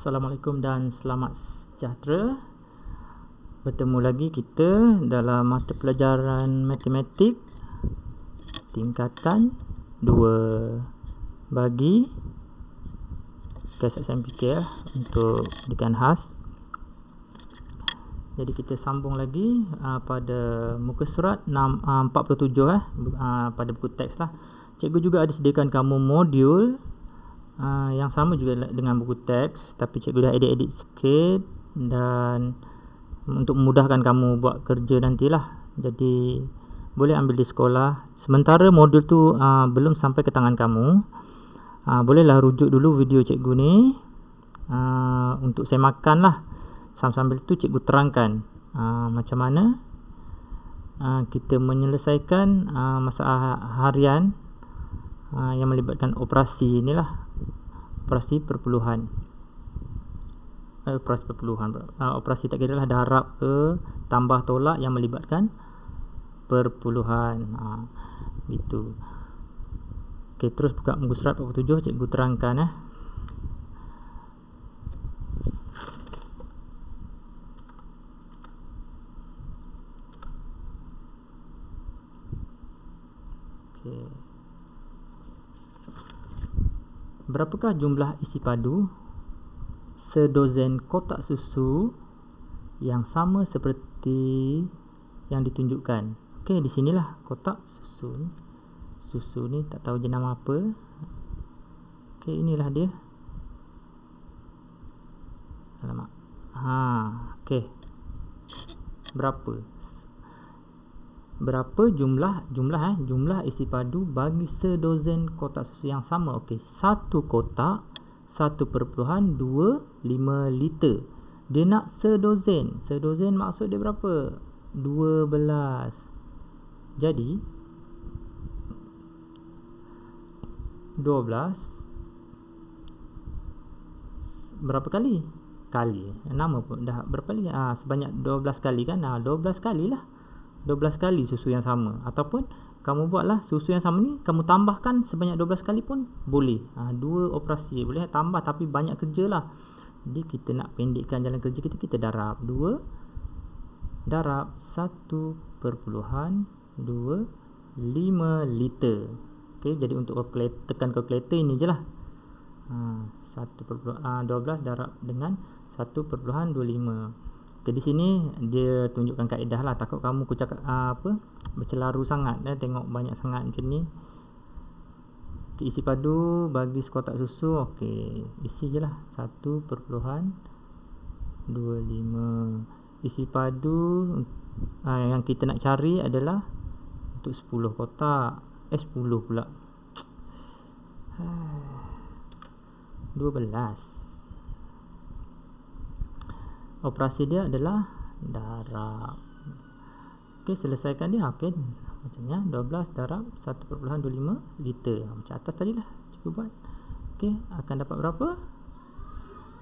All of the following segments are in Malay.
Assalamualaikum dan selamat sejahtera. Bertemu lagi kita dalam mata pelajaran matematik tingkatan 2 bagi KSMPK untuk pendidikan khas. Jadi kita sambung lagi pada muka surat 47 pada buku teks lah. Cikgu juga ada sediakan kamu modul yang sama juga dengan buku teks, tapi cikgu dah edit sikit dan untuk memudahkan kamu buat kerja nantilah. Jadi boleh ambil di sekolah. Sementara modul tu belum sampai ke tangan kamu, bolehlah rujuk dulu video cikgu ni untuk semakan lah. Sambil tu cikgu terangkan macam mana kita menyelesaikan masalah harian yang melibatkan operasi inilah, operasi perpuluhan. Operasi tak kira lah darab ke tambah tolak yang melibatkan perpuluhan. Gitu. Okey, terus buka muka surat 47, cikgu terangkan Okey. Berapakah jumlah isi padu sedozen kotak susu yang sama seperti yang ditunjukkan? Okey, di sinilah kotak susu. Susu ni tak tahu je nama apa. Okey, inilah dia. Alamak. Okey. Berapa jumlah isi padu bagi sedozen kotak susu yang sama? Okey, satu kotak 1.25 liter. Dia nak sedozen. Sedozen maksud dia berapa? 12. Jadi 12 berapa kali? Nama pun dah berapa kali? Sebanyak 12 kali kan? 12 kali lah. 12 kali susu yang sama. Ataupun kamu buatlah susu yang sama ni, kamu tambahkan sebanyak 12 kali pun boleh. Dua operasi boleh tambah, tapi banyak kerja lah. Jadi kita nak pendekkan jalan kerja kita darab 2 darab 1.25 liter. Okey, jadi untuk tekan kalkulator ini je lah. 12 darab dengan 1.25. Okay, di sini dia tunjukkan kaedah lah. Takut kamu cakap bercelaru sangat tengok banyak sangat macam ni. Okay, isi padu bagi sekotak susu. Okey, isi je lah 1.25. Isi padu yang kita nak cari adalah untuk 10 kotak. 10 pula. 12. Operasi dia adalah darab. Okey, selesaikan dia. Okey, macamnya 12 darab 1.25 liter. Macam atas tadi lah cikgu buat. Okey, akan dapat berapa?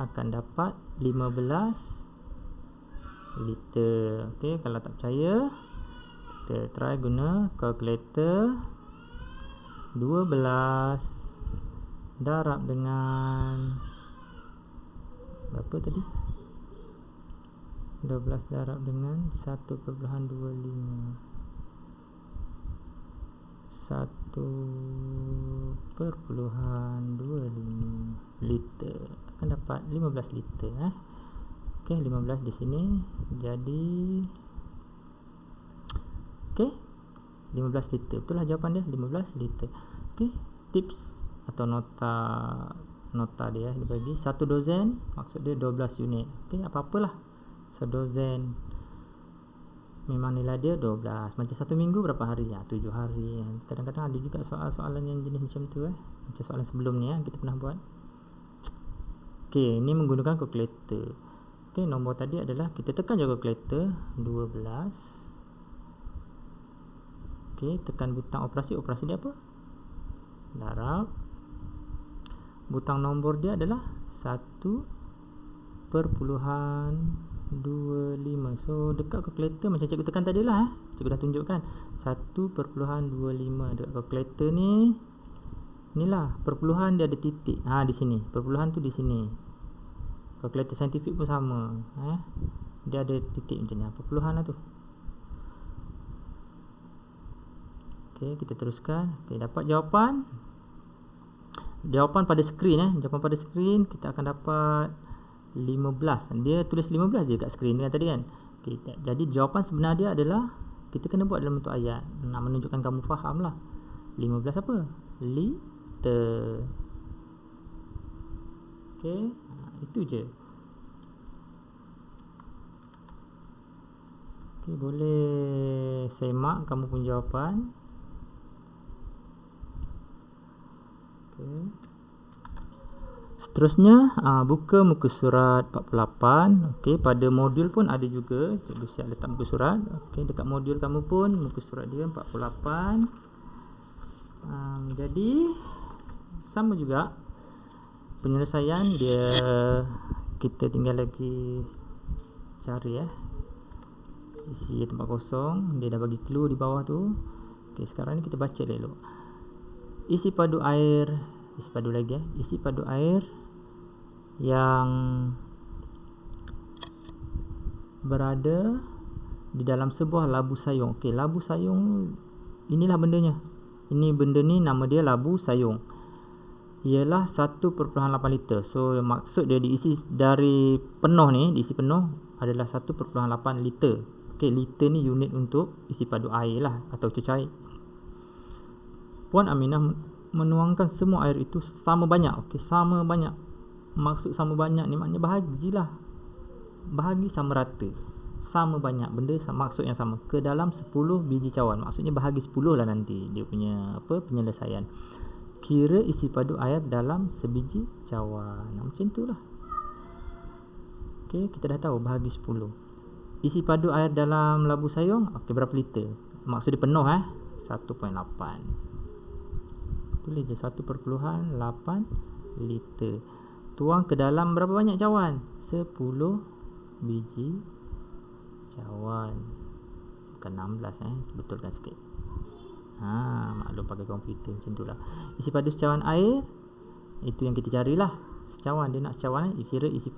Akan dapat 15 liter. Okey, kalau tak percaya kita try guna kalkulator. 12 darab dengan berapa tadi? 12 darab dengan 1.25 liter akan dapat 15 liter. Okey, 15 di sini jadi 15 liter. Betul lah jawapan dia, 15 liter. Okey, tips atau nota dia dibagi 1 dozen, maksud dia 12 unit. Okey, apa-apalah sedozen, memang nilai dia 12. Macam 1 minggu berapa hari? 7 hari. Kadang-kadang ada juga soalan-soalan yang jenis macam tu macam soalan sebelum ni kita pernah buat. Okey, ini menggunakan kalkulator. Okey, nombor tadi adalah kita tekan je kalkulator 12. Okey, tekan butang operasi. Operasi dia apa? Darab. Butang nombor dia adalah 1.25. So dekat kalkulator macam cikgu tekan tadi lah cikgu dah tunjukkan 1.25 dekat kalkulator ni. Inilah perpuluhan dia ada titik di sini. Perpuluhan tu di sini. Kalkulator saintifik pun sama. Dia ada titik macam ni, perpuluhan lah tu. Okey, kita teruskan. Okey, dapat jawapan. Jawapan pada skrin jawapan pada skrin kita akan dapat 15. Dia tulis 15 je kat skrin kan tadi kan. Okey, jadi jawapan sebenar dia adalah kita kena buat dalam bentuk ayat. Nak menunjukkan kamu faham lah. 15 apa? Liter. Okey, itu je. Okey, boleh semak kamu pun jawapan. Okey. Seterusnya, buka muka surat 48. Okey, pada modul pun ada juga. Cikgu siap letak muka surat. Okey, dekat modul kamu pun muka surat dia 48. Jadi sama juga penyelesaian dia, kita tinggal lagi cari isi tempat kosong. Dia dah bagi clue di bawah tu. Okey, sekarang ni kita baca elok. Isi padu air yang berada di dalam sebuah labu sayung. Okey, labu sayung, inilah bendanya. Ini benda ni nama dia labu sayung. Ialah 1.8 liter. So maksud dia diisi dari penuh ni, diisi penuh adalah 1.8 liter. Okey, liter ni unit untuk isi padu air lah atau cecair. Puan Aminah menuangkan semua air itu sama banyak. Okey, sama banyak. Maksud sama banyak ni maknanya bahagilah. Bahagi sama rata. Sama banyak benda, maksud yang sama, ke dalam 10 biji cawan. Maksudnya bahagi 10 lah nanti dia punya penyelesaian. Kira isi padu air dalam sebiji cawan. Macam tu lah. Okey, kita dah tahu bahagi 10. Isi padu air dalam labu sayung, okey, berapa liter? Maksud dia penuh 1.8. Tulis je 1.8 liter. Tuang ke dalam berapa banyak cawan? 10 biji cawan. Bukan 16 betulkan sikit. Maklum pakai komputer macam tu lah. Isi padu secawan air, itu yang kita carilah. Secawan, dia nak secawan. Kira isi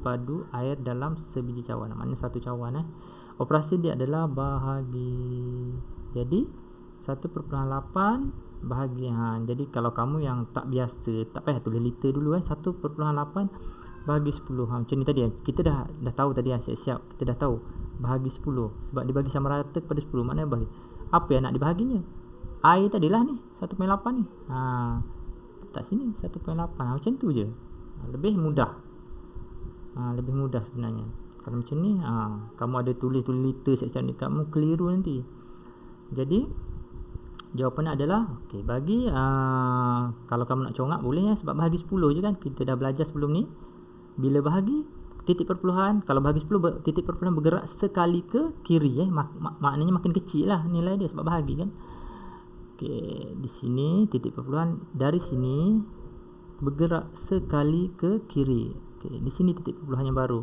padu air dalam sebiji cawan. Maknanya satu cawan. Operasi dia adalah bahagi. Jadi 1.8 bahagi. Jadi kalau kamu yang tak biasa, tak payah tulis liter dulu 1.8 bahagi 10. Macam ni tadi kita dah tahu tadi siap-siap. Kita dah tahu bahagi 10 sebab dibagi sama rata kepada 10. Maknanya bahagi. Apa yang nak dibahaginya? Air tadilah ni 1.8 ni. Tak sini 1.8. Macam tu je. Lebih mudah. Lebih mudah sebenarnya. Kalau macam ni kamu ada tulis liter siap-siap ni, kamu keliru nanti. Jadi jawapannya adalah okey, bagi kalau kamu nak congak boleh sebab bahagi 10 je kan. Kita dah belajar sebelum ni. Bila bahagi titik perpuluhan, kalau bahagi 10 titik perpuluhan bergerak sekali ke kiri maknanya makin kecil lah nilai dia sebab bahagi kan. Okey, di sini titik perpuluhan dari sini bergerak sekali ke kiri. Okey, di sini titik perpuluhan yang baru.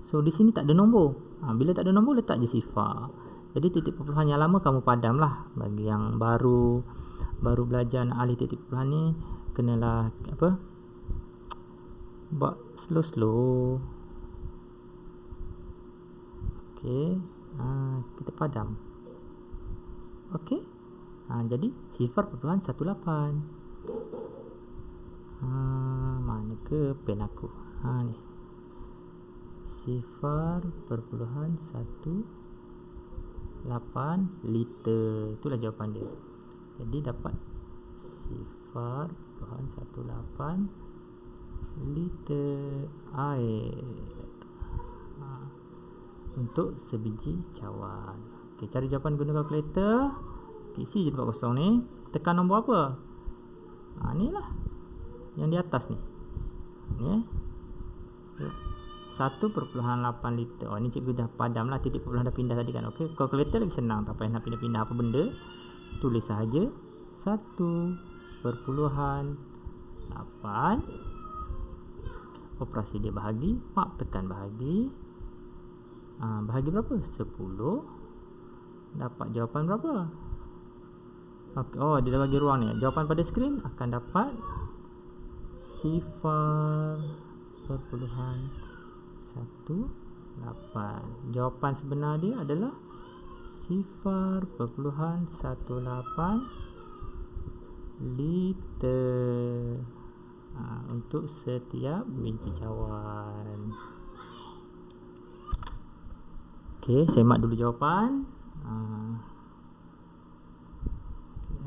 So di sini tak ada nombor. Bila tak ada nombor letak je sifar. Jadi titik perpuluhan yang lama kamu padam lah. Bagi yang baru belajar nak alih titik perpuluhan ni, kenalah buat slow-slow. Okey, kita padam. Okey, jadi 0.18. Mana ke pen aku? Ni 0.18 liter. Itulah jawapan dia. Jadi dapat 0.18 liter air untuk sebiji cawan. Okey, cari jawapan guna kalkulator. Isi je tempat kosong ni. Tekan nombor apa? Ni lah yang di atas ni. Ni 1.8 liter. Ni cikgu dah padam lah. Titik perpuluhan dah pindah tadi kan. Okey, kalkulator lagi senang. Tak payah nak pindah-pindah apa benda. Tulis sahaja 1.8. Operasi dia bahagi. Tekan bahagi. Bahagi berapa? 10. Dapat jawapan berapa? Okay. Dia dah bagi ruang ni. Jawapan pada skrin akan dapat 0.18 Jawapan sebenar dia adalah 0.18 liter untuk setiap biji cawan. Okey, semak dulu jawapan.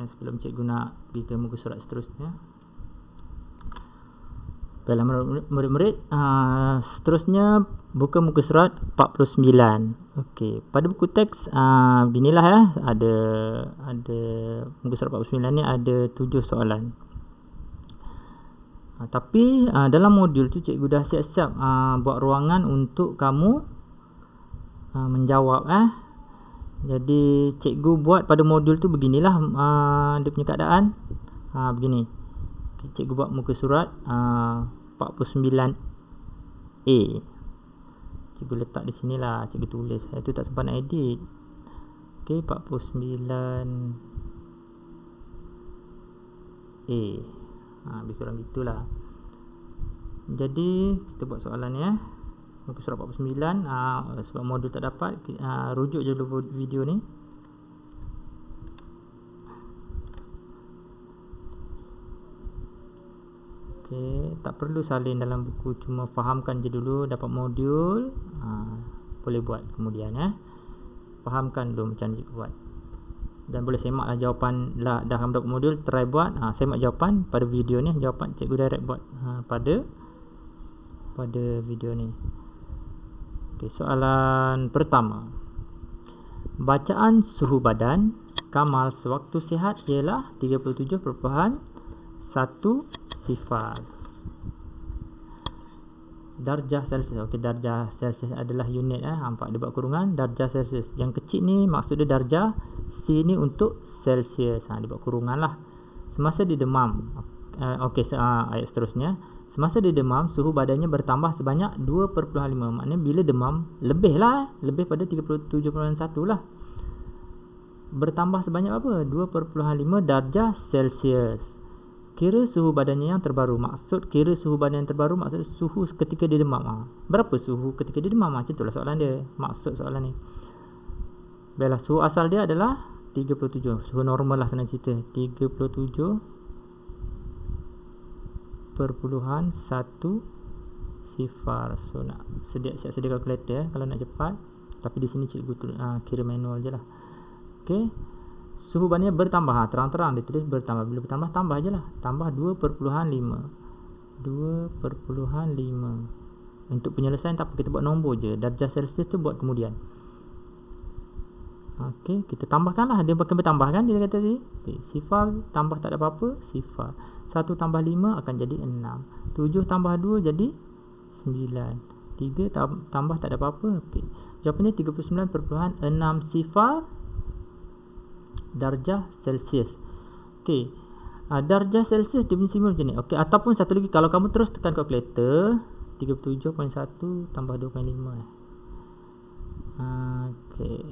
Sebelum cikgu nak pergi ke muka surat seterusnya. Baiklah murid-murid, seterusnya buka muka surat 49. Okey, pada buku teks beginilah ya, ada muka surat 49 ni ada 7 soalan. Tapi dalam modul tu cikgu dah siap-siap buat ruangan untuk kamu menjawab. Jadi cikgu buat pada modul tu beginilah dia punya keadaan. Begini. Cikgu buat muka surat 49A. Cikgu letak di sinilah, cikgu tulis. Itu tak sempat nak edit. Okey, 49A. Lebih kurang gitulah. Jadi kita buat soalan ni muka surat 49. Sebab modul tak dapat, rujuk je dulu video ni. Okey, tak perlu salin dalam buku, cuma fahamkan je dulu dapat modul. Boleh buat kemudian fahamkan dulu macam mana cikgu buat. Dan boleh semaklah jawapan dah dapat modul, try buat. Semak jawapan pada video ni, jawapan cikgu direct buat pada video ni. Okey, soalan pertama. Bacaan suhu badan Kamal sewaktu sihat ialah 37.10. Darjah Celsius. Okey, darjah Celsius adalah unit nampak dia buat kurungan. Darjah Celsius yang kecil ni maksud dia darjah, C ni untuk Celsius. Dia buat kurungan lah. Semasa dia demam. Okey, ayat seterusnya. Semasa dia demam, suhu badannya bertambah sebanyak 2.5. Maknanya bila demam lebih pada 37.1 lah. Bertambah sebanyak apa? 2.5 darjah Celsius. Kira suhu badannya yang terbaru. Maksud kira suhu badan yang terbaru maksud suhu ketika dia demam. Berapa suhu ketika dia demam? Macam itulah soalan dia. Maksud soalan ni. Baiklah, suhu asal dia adalah 37. Suhu normal lah senang cerita. 37.1 sifar. So nak siap sedia kalkulator kalau nak cepat. Tapi di sini cikgu kira manual je lah. Okey. Suhu badannya bertambah. Terang-terang dia tulis bertambah. Bila bertambah, tambah je lah. Tambah 2.5. Untuk penyelesaian tak apa, kita buat nombor je. Darjah Celsius tu buat kemudian. Okey, kita tambahkan lah. Dia pakai bertambah kan, dia kata tadi. Okay, sifar tambah tak ada apa-apa, sifar. 1 tambah 5 akan jadi 6. 7 tambah 2 jadi 9. 3 tambah tak ada apa-apa. Okey, jawapannya 39.6 sifar darjah Celsius. Okey, darjah Celsius dia punya simbol macam ni. Okey, ataupun satu lagi, kalau kamu terus tekan kalkulator 37.1 tambah 2.5 okey,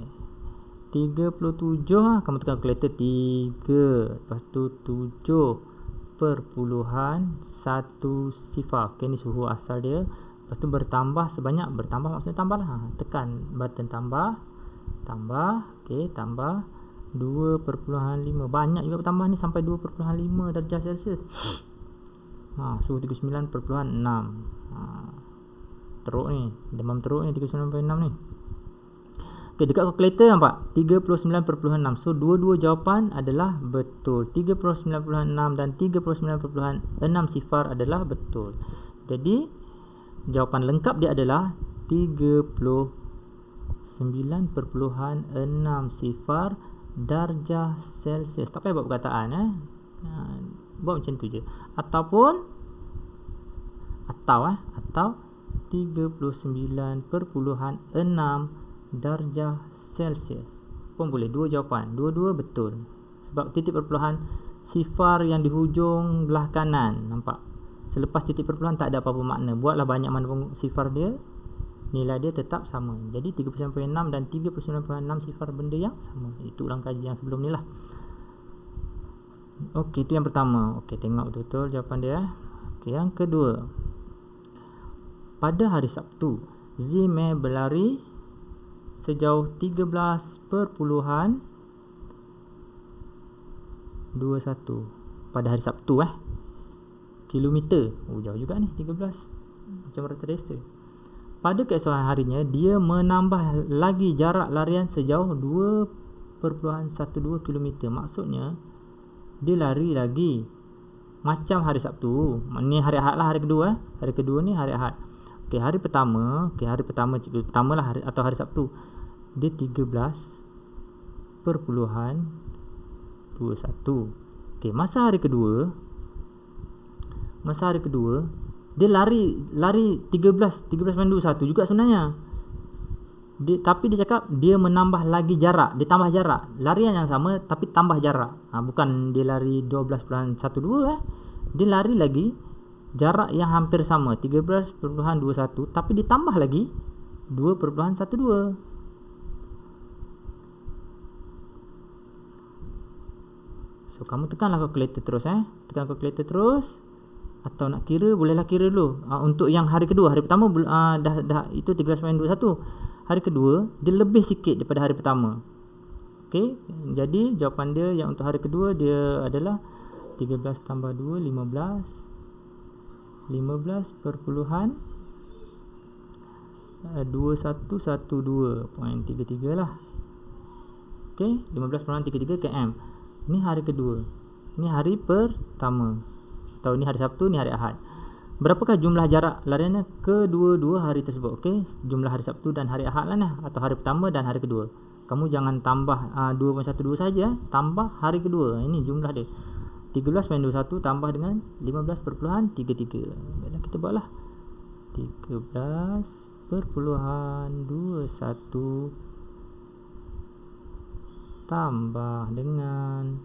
37 kamu tekan kalkulator 3 lepas tu 7.1 sifar. Okey, ni suhu asal dia. Lepas tu bertambah sebanyak, bertambah maksudnya tambah lah. Tekan button tambah. Okey, tambah 2.5. Banyak juga bertambah ni sampai 2.5 darjah Celsius. Suhu 39.6. Teruk ni, demam teruk ni 39.6 ni. Okey, dekat kalkulator nampak 39.6. So dua-dua jawapan adalah betul. 39.6 dan 39.6 sifar adalah betul. Jadi jawapan lengkap dia adalah 39.6 sifar darjah Celsius. Tak payah buat perkataan buat macam tu je. Atau 39.6 darjah Celsius pun boleh. Dua jawapan, dua-dua betul. Sebab titik perpuluhan sifar yang di hujung belah kanan, nampak? Selepas titik perpuluhan tak ada apa-apa makna. Buatlah banyak mana pun sifar dia, nilai dia tetap sama. Jadi 39.6 dan 39.6 sifar benda yang sama. Itu ulang kaji yang sebelum ni lah. Okey, itu yang pertama. Okey, tengok betul-betul jawapan dia. Okey, yang kedua. pada hari Sabtu, Zime berlari sejauh 13.21 pada hari Sabtu kilometer. Jauh juga ni 13, macam rata desa. Pada keesokan harinya dia menambah lagi jarak larian sejauh 2.12 km. Maksudnya dia lari lagi macam hari Sabtu. Ni hari Ahad lah, hari kedua. Hari kedua ni hari Ahad. Okey, hari pertama, pertama lah atau hari Sabtu. Dia 13.21. Okey, masa hari kedua dia lari 13.21 juga sebenarnya. Tapi dia cakap dia menambah lagi jarak, dia tambah jarak. Larian yang sama tapi tambah jarak. Bukan dia lari 12.12 dia lari lagi jarak yang hampir sama 13.21 tapi ditambah lagi 2.12. So kamu tekanlah kalkulator terus tekan kalkulator terus, atau nak kira bolehlah kira dulu. Untuk yang hari kedua, hari pertama dah itu 13.21. Hari kedua dia lebih sikit daripada hari pertama. Okey, jadi jawapan dia yang untuk hari kedua dia adalah 13 tambah 2 15.2112.33 lah. Okey, 15.33 km. Ni hari kedua. Ni hari pertama. Atau ni hari Sabtu, ni hari Ahad. Berapakah jumlah jarak lariannya kedua-dua hari tersebut? Okey, jumlah hari Sabtu dan hari Ahad lah atau hari pertama dan hari kedua. Kamu jangan tambah 2.12 saja, tambah hari kedua. Ini jumlah dia. 13.21 tambah dengan 15.33. Baiklah, kita buatlah. 13.21 tambah dengan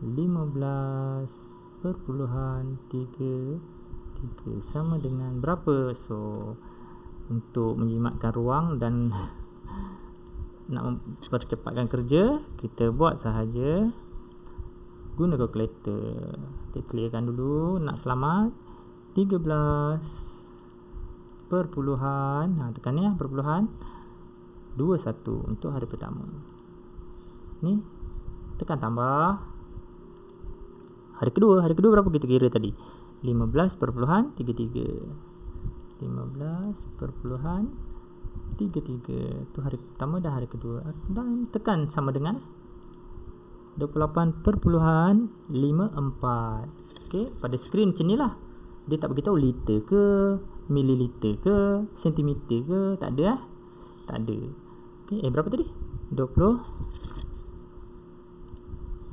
15.33 sama dengan berapa? So untuk menjimatkan ruang dan nak mempercepatkan kerja, kita buat sahaja guna kalkulator. Kita clearkan dulu. Nak selamat 13 perpuluhan, tekan ni perpuluhan 21 untuk hari pertama. Ni tekan tambah hari kedua. Hari kedua berapa kita kira tadi? 15.33. 15.33 tu hari pertama dan hari kedua. Dan tekan sama dengan 28.54. Okey, pada skrin macam nilah. Dia tak beritahu liter ke, mililiter ke, sentimeter ke, tak ada tak ada. Okey, berapa tadi? 28.54.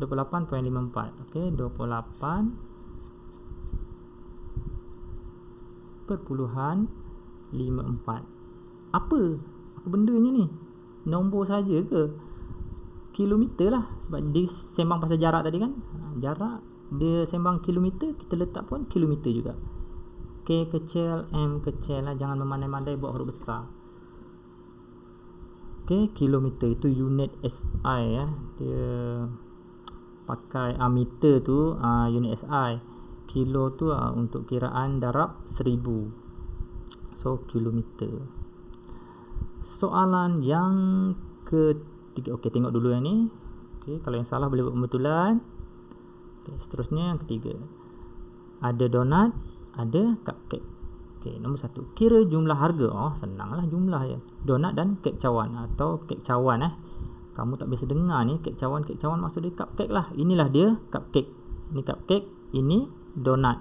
Okey, 28.54. Apa bendanya ni? Nombor saja ke? Kilometer lah, sebab dia sembang pasal jarak tadi kan. Jarak dia sembang kilometer, kita letak pun kilometer juga. K kecil, M kecil lah, jangan memandai-mandai buat huruf besar. Okey, kilometer itu unit SI ya. Dia pakai meter tu unit SI. Kilo tu untuk kiraan darab 1000. So kilometer. Soalan yang ketiga. Okey, tengok dulu yang ni. Okey, kalau yang salah boleh buat pembetulan. Okey, seterusnya yang ketiga. Ada donat, ada cupcake. Okey, nombor 1. Kira jumlah harga. Senanglah jumlah je. Donat dan kek cawan atau kek cawan Kamu tak biasa dengar ni kek cawan maksud dia cupcake lah. Inilah dia cupcake. Ini cupcake, ini donat.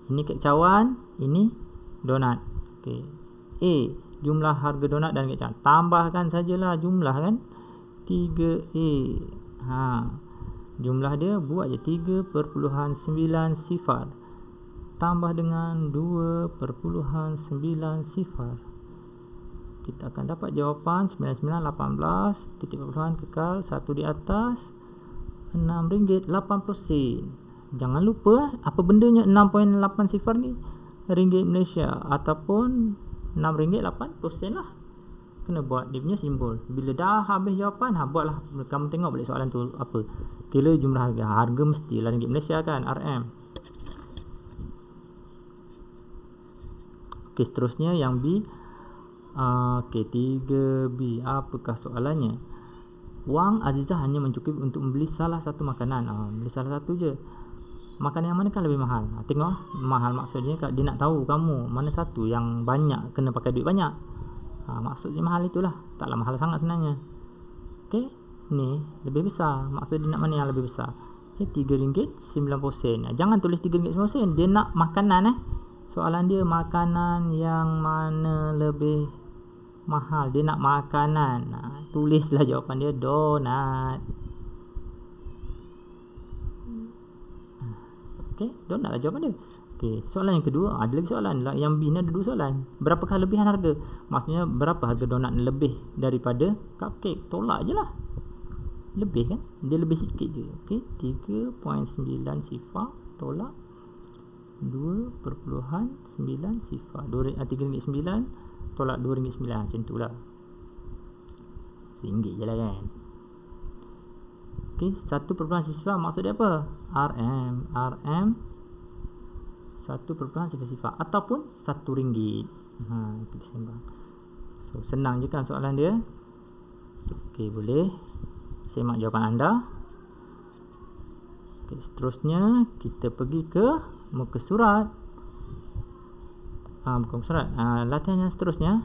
Ini kek cawan, ini donat. Okey. A, jumlah harga donat dan kek cawan. Tambahkan sajalah jumlah kan. 3A. Jumlah dia buat je 3.90 tambah dengan 2.90. Kita akan dapat jawapan 9918 titik perpuluhan kekal 1 di atas RM6.80. Jangan lupa apa bendanya 6.80 ni, ringgit Malaysia ataupun RM6.80 lah. Kena buat dia punya simbol. Bila dah habis jawapan, buatlah. Kamu tengok balik soalan tu apa. Kira jumlah harga mestilah ringgit Malaysia kan, RM. Okey, seterusnya yang B. Okey, 3B. Apakah soalannya? Wang Azizah hanya mencukupi untuk membeli salah satu makanan. Beli salah satu je. Makanan yang manakah lebih mahal? Tengok, mahal maksudnya dia nak tahu kamu mana satu yang banyak kena pakai duit banyak. Maksudnya mahal itulah. Taklah mahal sangat sebenarnya. Okey, ni lebih besar. Maksud dia nak mana yang lebih besar? Jadi RM3.90. Jangan tulis RM3.90. Dia nak makanan Soalan dia makanan yang mana lebih mahal. Dia nak makanan. Tulislah jawapan dia donat. Okey, donat lah jawapan dia. Okey, soalan yang kedua, ada lagi soalan. Yang B ni ada 2 soalan. Berapakah lebihan harga? Maksudnya berapa harga donat lebih daripada cupcake? Tolak je lah. Lebih kan? Dia lebih sikit je. Okey, 3.9 sifar tolak 2.9 sifar. RM3.9 tolak RM2.9. Macam tu lah. RM1 je lah kan. Okey, 1.9 sifar maksud dia apa? RM 1.9 sifar ataupun RM1. Kita sembang. So, senang je kan soalan dia. Okey, boleh semak jawapan anda. Okey, seterusnya kita pergi ke muka surat. Bukan muka surat. Latihan yang seterusnya.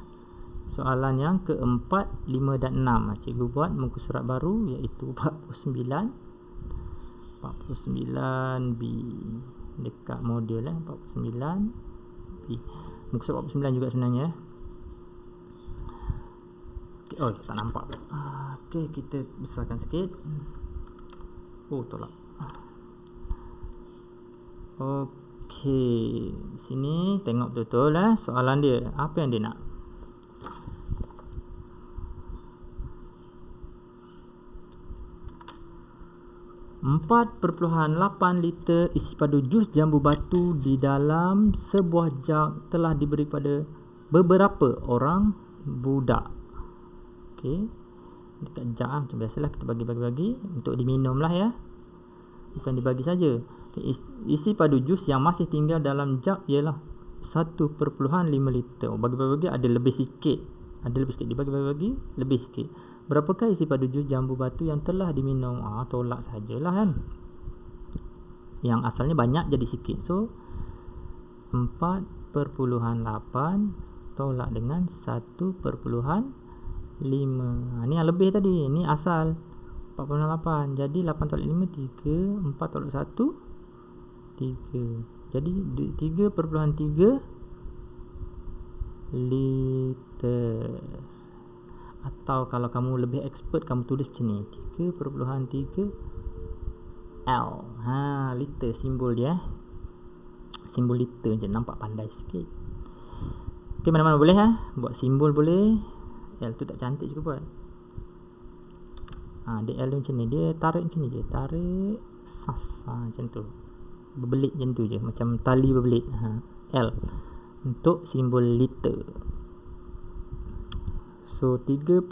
Soalan yang keempat, 5 dan 6. Cikgu buat muka surat baru iaitu 49B. Dekat modul 49B. Muka surat 49 juga sebenarnya. Okay. Tak nampak. Okey, kita besarkan sikit. Tolak. Okey, sini tengok betul-betul soalan dia. Apa yang dia nak? "4.8 liter isi padu jus jambu batu di dalam sebuah jug telah diberi pada beberapa orang budak." Okey, dekat jug macam biasalah kita bagi-bagi untuk diminum lah ya. Bukan dibagi saja. Isi padu jus yang masih tinggal dalam jug ialah 1.5 liter. Bagi-bagi ada lebih sikit. Dibagi-bagi lebih sikit. Berapakah isi padu jus jambu batu yang telah diminum? Tolak sajalah kan. Yang asalnya banyak jadi sikit. So 4.8 tolak dengan 1.5. Ni yang lebih tadi. Ni asal 4.8. Jadi 8 tolak 5 3, 4 tolak 1 3. Jadi 3.3 liter. Atau kalau kamu lebih expert, kamu tulis macam ni, 3.3 L. Liter simbol dia. Simbol liter je, nampak pandai sikit. Okey, mana-mana boleh buat simbol boleh. L tu tak cantik juga buat. Dia L macam ni, dia tarik macam ni je, tarik sas macam tu, berbelit macam tu je, macam tali berbelit. L untuk simbol liter. So 3.3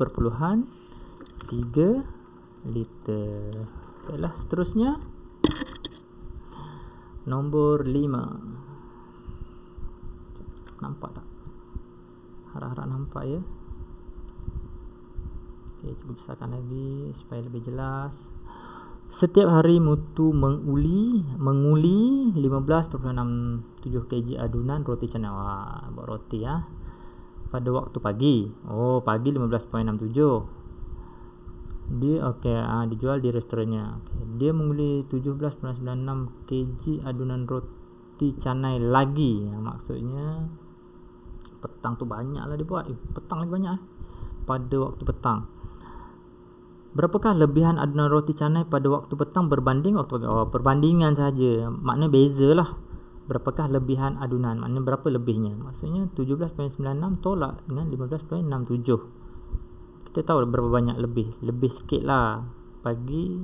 liter. Baiklah, seterusnya nombor 5. Nampak tak? Harap-harap nampak ya. Okey, cuba besarkan lagi supaya lebih jelas. Setiap hari Mutu menguli 15.67 kg adunan roti canai. Buat roti pada waktu pagi. Pagi 15.67. Dia dijual di restorannya. Dia menguli 17.96 kg adunan roti canai lagi. Maksudnya petang tu banyaklah dia buat. Petang lagi banyak pada waktu petang. Berapakah lebihan adunan roti canai pada waktu petang berbanding waktu pagi? Perbandingan saja. Maknanya bezalah. Berapakah lebihan adunan? Maknanya berapa lebihnya? Maksudnya 17.96 tolak dengan 15.67. Kita tahu berapa banyak lebih. Lebih sikit lah. Pagi,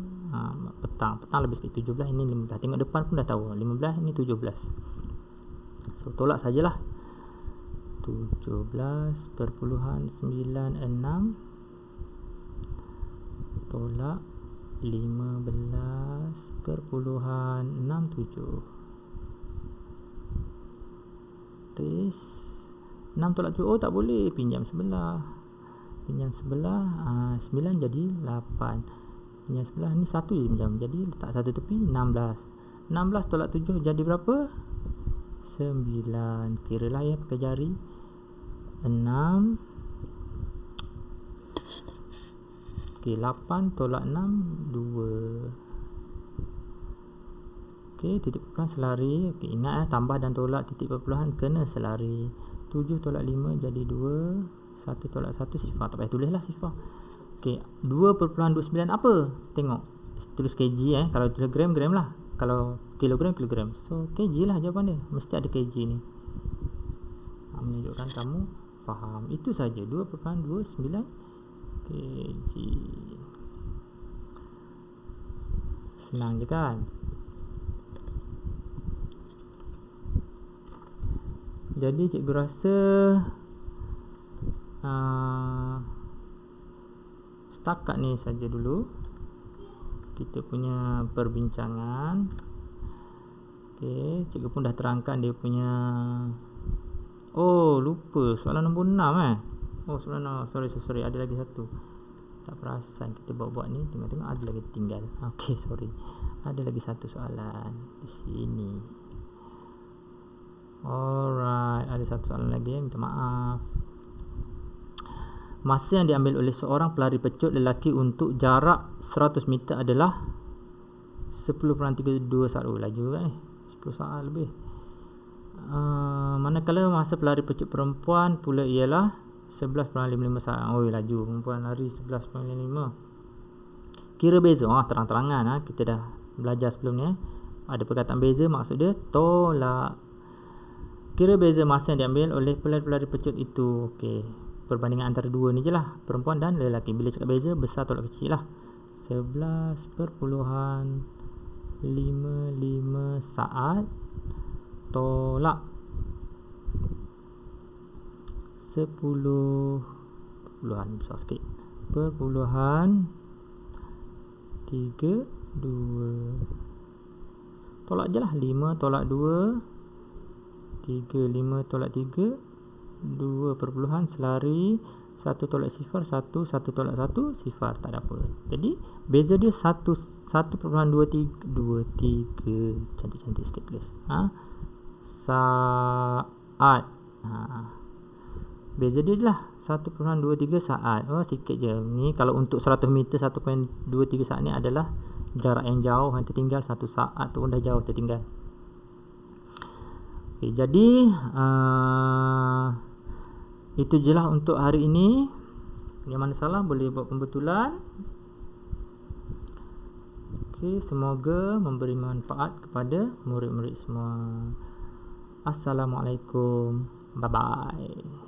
petang. Petang lebih sikit. 17, ini 15. Tengok depan pun dah tahu. 15, ini 17. So, tolak sajalah. 17.96 tolak 15.67. 6 tolak 7, oh tak boleh, pinjam sebelah. 9 jadi 8. Pinjam sebelah ni 1 je pinjam, jadi letak satu tepi. 16 tolak 7 jadi berapa? 9. Kiralah ya pakai jari. 6. Okey, 8 tolak 6 2. Okey, titik perpuluhan selari. Okey, ingat tambah dan tolak titik perpuluhan kena selari. 7 tolak 5 jadi 2. 1 tolak 1 sifar, tak payah tulislah sifar. Okey, 2.29 apa? Tengok, tulis kg kalau tulis gram lah, kalau kilogram. So kg lah jawapan dia, mesti ada kg ni. Menunjukkan kamu faham. Itu saja, 2.29 kg. Senang je kan? Jadi cikgu rasa setakat ni saja dulu kita punya perbincangan. Okey, cikgu pun dah terangkan dia punya. Oh, lupa soalan nombor 6 Oh, soalan sorry, ada lagi satu. Tak perasan kita buat ni, tengok ada lagi tinggal. Okey, sorry. Ada lagi satu soalan di sini. Alright, ada satu soalan lagi, minta maaf. Masa yang diambil oleh seorang pelari pecut lelaki untuk jarak 100 meter adalah 10.32 saat. Oh, laju kan ni, 10 saat lebih. Manakala masa pelari pecut perempuan pula ialah 11.55 saat. Oh, laju, perempuan lari 11.55. Kira beza. Terang-terangan kita dah belajar sebelum ni. Ada perkataan beza, maksud dia tolak. Kira beza masa yang diambil oleh pelari pecut itu. Okey, perbandingan antara dua ni je lah, perempuan dan lelaki. Bila cakap beza, besar tolak kecil lah. 11.55 saat tolak 10 besar sikit, perpuluhan 32. Tolak je lah, 5 tolak 2 3, 5 tolak 3 2 perpuluhan selari, 1 tolak sifar 1, 1 tolak 1 sifar, tak ada apa. Jadi beza dia 1.23 cantik-cantik sikit tulis. Saat. Beza dia lah 1.23 saat. Oh, sikit je. Ni kalau untuk 100 meter 1.23 saat ni adalah jarak yang jauh, yang tertinggal 1 saat tu pun dah jauh tertinggal. Okay, jadi itu je lah untuk hari ini. Yang mana salah boleh buat pembetulan. Okay, semoga memberi manfaat kepada murid-murid semua. Assalamualaikum. Bye bye.